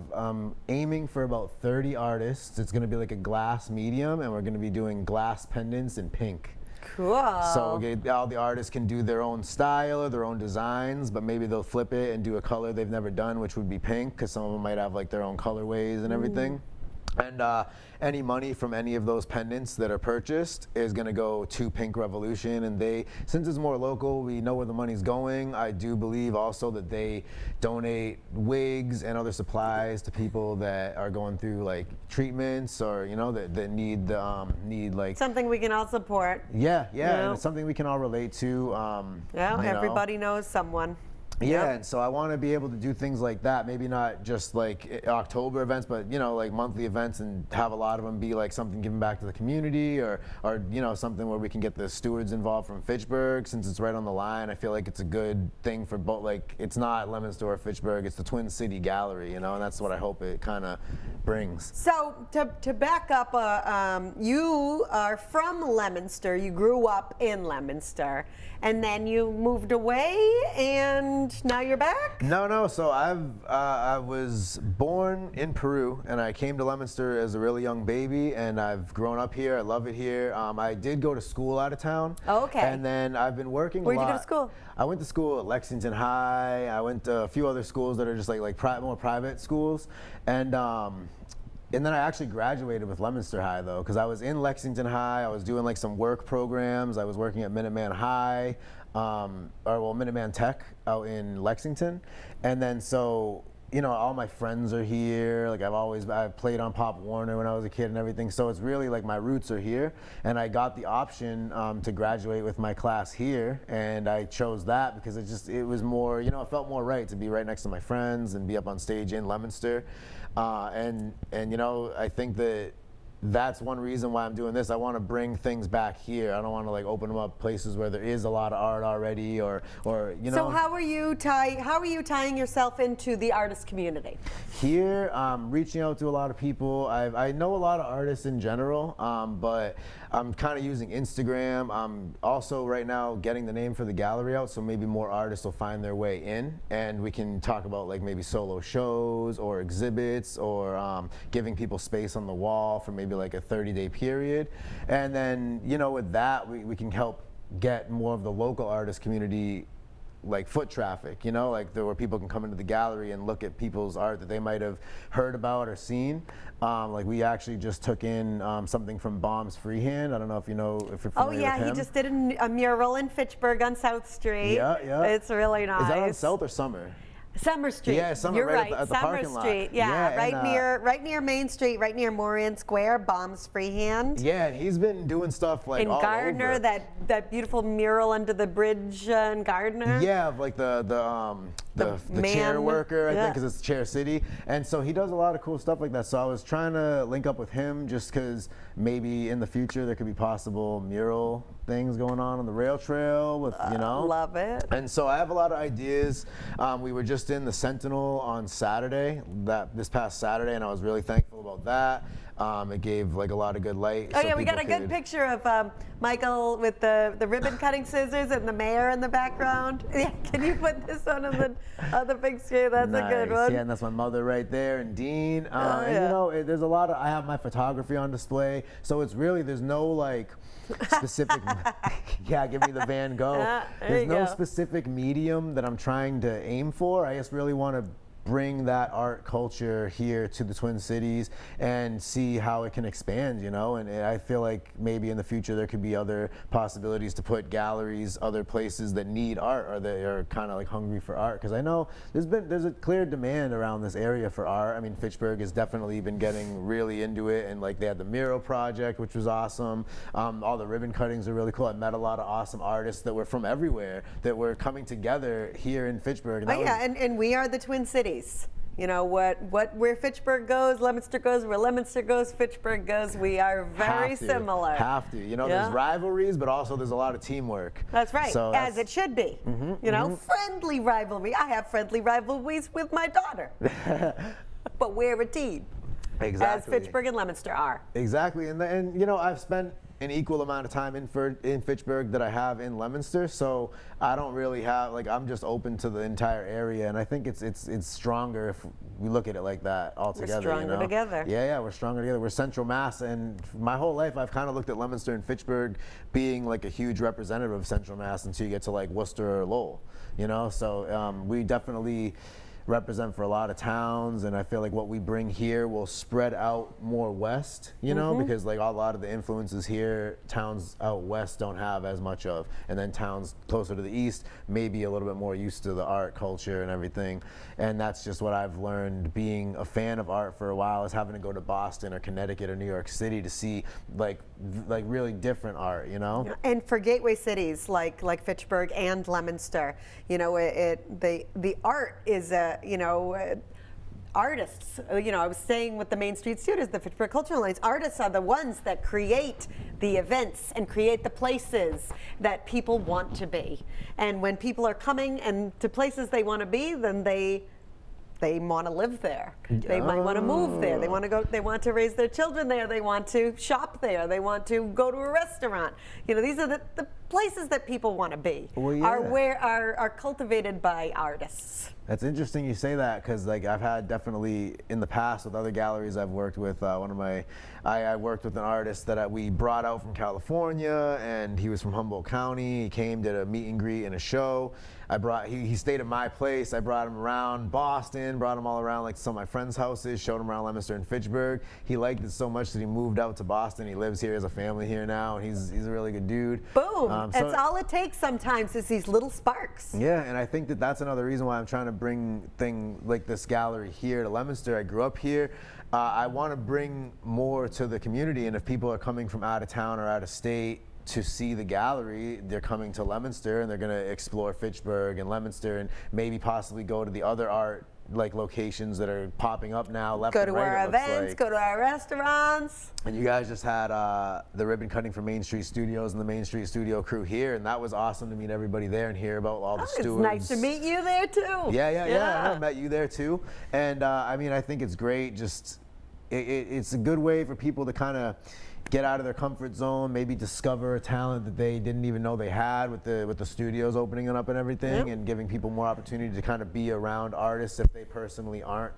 aiming for about 30 artists. It's gonna be like a glass medium, and we're gonna be doing glass pendants in pink. Cool. So all the artists can do their own style or their own designs, but maybe they'll flip it and do a color they've never done, which would be pink, because some of them might have like their own colorways and everything. And any money from any of those pendants that are purchased is going to go to Pink Revolution. And since it's more local, we know where the money's going. I do believe also that they donate wigs and other supplies to people that are going through like treatments, or that need like something we can all support. Yeah, and it's something we can all relate to. Everybody knows someone. Yeah, and so I want to be able to do things like that, maybe not just like October events, but like monthly events, and have a lot of them be like something given back to the community, or something where we can get the stewards involved from Fitchburg, since it's right on the line. I feel like it's a good thing for both. Like, it's not Leominster or Fitchburg, it's the Twin City Gallery, and that's what I hope it kind of brings. So to back up, you are from Leominster. You grew up in Leominster, and then you moved away, and now you're back? No. So I was born in Peru, and I came to Leominster as a really young baby, and I've grown up here. I love it here. I did go to school out of town. Oh, okay. And then I've been working a lot. Where'd you go to school? I went to school at Lexington High. I went to a few other schools that are just like more private schools, and then I actually graduated with Leominster High, though, because I was in Lexington High. I was doing like some work programs. I was working at Minuteman High, Minuteman Tech out in Lexington. And then so, all my friends are here. Like I've played on Pop Warner when I was a kid and everything. So it's really like my roots are here. And I got the option to graduate with my class here. And I chose that because it was more, it felt more right to be right next to my friends and be up on stage in Leominster. And I think that's one reason why I'm doing this. I want to bring things back here. I don't want to like open them up places where there is a lot of art already, or So how are you tying yourself into the artist community? Here, reaching out to a lot of people. I know a lot of artists in general, but I'm kind of using Instagram. I'm also right now getting the name for the gallery out, so maybe more artists will find their way in, and we can talk about like maybe solo shows or exhibits, or giving people space on the wall for maybe like a 30-day period. And then, with that, we can help get more of the local artist community like foot traffic, like where people can come into the gallery and look at people's art that they might have heard about or seen. Like we actually just took in something from Baum's Freehand. I don't know if you're familiar with him. He just did a mural in Fitchburg on South Street. Yeah. It's really nice. Is that on South or Summer? Summer Street. Yeah, Summer. You're right. right. At the Summer parking lot. Street. Yeah, right near Main Street, right near Moran Square. Baum's Freehand. Yeah, and he's been doing stuff like in all Gardner, over. that beautiful mural under the bridge in Gardner. Yeah, like the chair worker, I think, because it's Chair City. And so he does a lot of cool stuff like that. So I was trying to link up with him just because maybe in the future there could be possible mural things going on the rail trail with, Love it. And so I have a lot of ideas. We were just in the Sentinel on Saturday, this past Saturday, and I was really thankful about that. It gave like a lot of good light. Oh yeah, we got a good picture of Michael with the ribbon cutting scissors and the mayor in the background. Yeah, can you put this one on the big screen? That's nice. A good one. Yeah, and that's my mother right there, and Dean. And there's a lot of, I have my photography on display, so it's really, there's no like specific, yeah, give me the Van Gogh. There's no specific medium that I'm trying to aim for. I just really want to bring that art culture here to the Twin Cities and see how it can expand, and I feel like maybe in the future there could be other possibilities to put galleries, other places that need art or that are kind of like hungry for art, because I know there's a clear demand around this area for art. I mean, Fitchburg has definitely been getting really into it, and like they had the mural project, which was awesome. All the ribbon cuttings are really cool. I met a lot of awesome artists that were from everywhere that were coming together here in Fitchburg. And we are the Twin Cities. Where Fitchburg goes, Leominster goes. Where Leominster goes, Fitchburg goes. We are very similar. Have to. There's rivalries, but also there's a lot of teamwork. That's right, so as it should be. Friendly rivalry. I have friendly rivalries with my daughter. But we're a team. Exactly. As Fitchburg and Leominster are. Exactly, and I've spent an equal amount of time in Fitchburg that I have in Leominster, so I don't really have, I'm just open to the entire area, and I think it's stronger if we look at it like that altogether. We're stronger together. Yeah, we're stronger together. We're Central Mass, and my whole life I've kind of looked at Leominster and Fitchburg being like a huge representative of Central Mass until you get to like Worcester or Lowell, so we definitely represent for a lot of towns, and I feel like what we bring here will spread out more west, because like a lot of the influences here, towns out west don't have as much of, and then towns closer to the east may be a little bit more used to the art culture and everything, and that's just what I've learned being a fan of art for a while, is having to go to Boston or Connecticut or New York City to see like really different art, And for gateway cities like Fitchburg and Leominster, the art is artists, I was saying with the Main Street Studios, the Fitchburg Cultural Alliance, artists are the ones that create the events and create the places that people want to be. And when people are coming and to places they want to be, then they want to live there. They might want to move there. They want to go. They want to raise their children there. They want to shop there. They want to go to a restaurant. These are the places that people want to be. Well, yeah. are cultivated by artists. That's interesting you say that, because I've had definitely in the past with other galleries I've worked with. I worked with an artist that we brought out from California, and he was from Humboldt County. He came, did a meet and greet and a show. He stayed at my place. I brought him around Boston, brought him all around like some of my friends' houses, showed him around Leominster and Fitchburg. He liked it so much that he moved out to Boston. He lives here, has a family here now, and he's a really good dude. Boom. That's all it takes sometimes, is these little sparks. Yeah, and I think that's another reason why I'm trying to bring things like this gallery here to Leominster. I grew up here. I want to bring more to the community, and if people are coming from out of town or out of state to see the gallery, they're coming to Leominster, and they're going to explore Fitchburg and Leominster, and maybe possibly go to the other art locations that are popping up now left go and to right, our events, go to our restaurants. And you guys just had the ribbon cutting for Main Street Studios and the Main Street Studio crew here, and that was awesome to meet everybody there and hear about all the stewards. It's nice to meet you there too. Yeah. I met you there too, and I think it's great. Just it's a good way for people to kind of get out of their comfort zone, maybe discover a talent that they didn't even know they had with the studios opening up and everything, and giving people more opportunity to kind of be around artists if they personally aren't.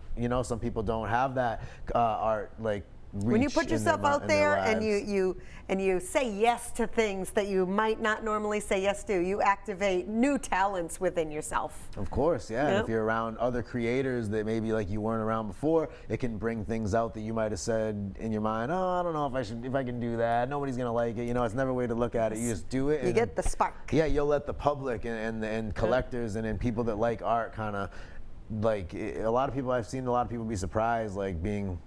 Some people don't have that art reach. When you put yourself out there and you say yes to things that you might not normally say yes to, you activate new talents within yourself. Of course, yeah. And if you're around other creators that maybe you weren't around before, it can bring things out that you might have said in your mind, oh, I don't know if I can do that. Nobody's gonna like it. It's never a way to look at it. You just do it. You get the spark. Yeah, you'll let the public and collectors and people that like art kind of I've seen a lot of people be surprised, being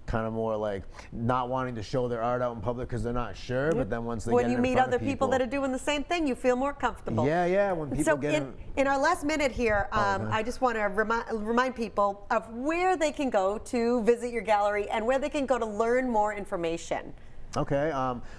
kind of more not wanting to show their art out in public because they're not sure, but then once they when get you in meet front other of people that are doing the same thing, you feel more comfortable. Yeah, when people get in our last minute here, I just want to remind people of where they can go to visit your gallery and where they can go to learn more information. Okay,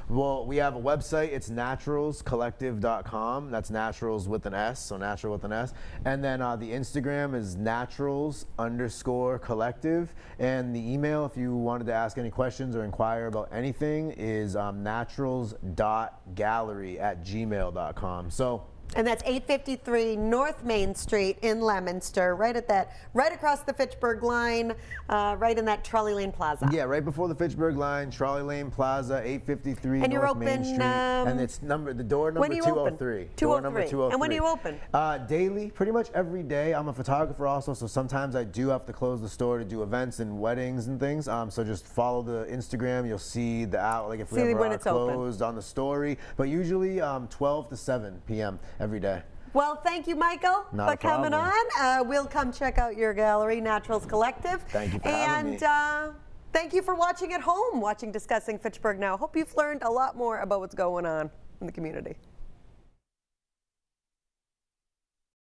well, we have a website. It's naturalscollective.com. That's naturals with an S, so natural with an S. And then the Instagram is naturals_collective. And the email, if you wanted to ask any questions or inquire about anything, is naturals.gallery@gmail.com. So And that's 853 North Main Street in Leominster, right across the Fitchburg line, right in that Trolley Lane Plaza. Yeah, right before the Fitchburg line, Trolley Lane Plaza, 853 and North you're Main open, Street. And it's the door number 203. Door number 203. And when are you open? Daily, pretty much every day. I'm a photographer also, so sometimes I do have to close the store to do events and weddings and things. So just follow the Instagram. You'll see the out, like if we ever are closed on the story. But usually 12 to 7 p.m. every day. Well, thank you, Michael, for coming on. We'll come check out your gallery, Naturals Collective. Thank you for having me. And thank you for watching at home, Discussing Fitchburg Now. Hope you've learned a lot more about what's going on in the community.